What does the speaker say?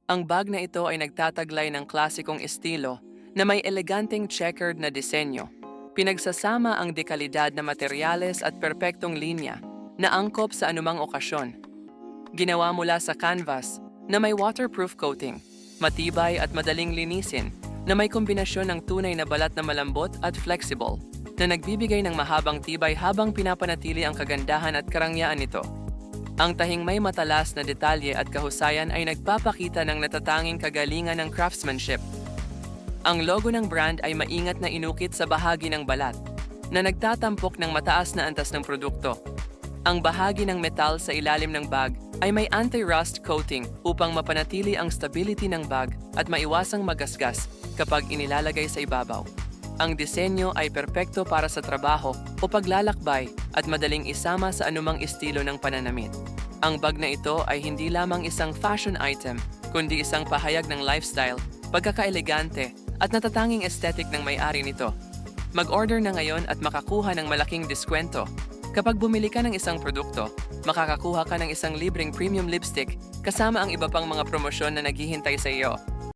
Ang bag na ito ay nagtataglay ng klasikong estilo na may eleganteng checkered na disenyo. Pinagsasama ang dekalidad na materyales at perpektong linya na angkop sa anumang okasyon. Ginawa mula sa canvas na may waterproof coating, matibay at madaling linisin na may kombinasyon ng tunay na balat na malambot at flexible na nagbibigay ng mahabang tibay habang pinapanatili ang kagandahan at karangyaan nito. Ang tahing may matalas na detalye at kahusayan ay nagpapakita ng natatanging kagalingan ng craftsmanship. Ang logo ng brand ay maingat na inukit sa bahagi ng balat na nagtatampok ng mataas na antas ng produkto. Ang bahagi ng metal sa ilalim ng bag ay may anti-rust coating upang mapanatili ang stability ng bag at maiwasang magasgas kapag inilalagay sa ibabaw. Ang disenyo ay perpekto para sa trabaho o paglalakbay at madaling isama sa anumang estilo ng pananamit. Ang bag na ito ay hindi lamang isang fashion item, kundi isang pahayag ng lifestyle, pagkakaelegante at natatanging aesthetic ng may-ari nito. Mag-order na ngayon at makakuha ng malaking diskwento. Kapag bumili ka ng isang produkto, makakakuha ka ng isang libreng premium lipstick kasama ang iba pang mga promosyon na naghihintay sa iyo.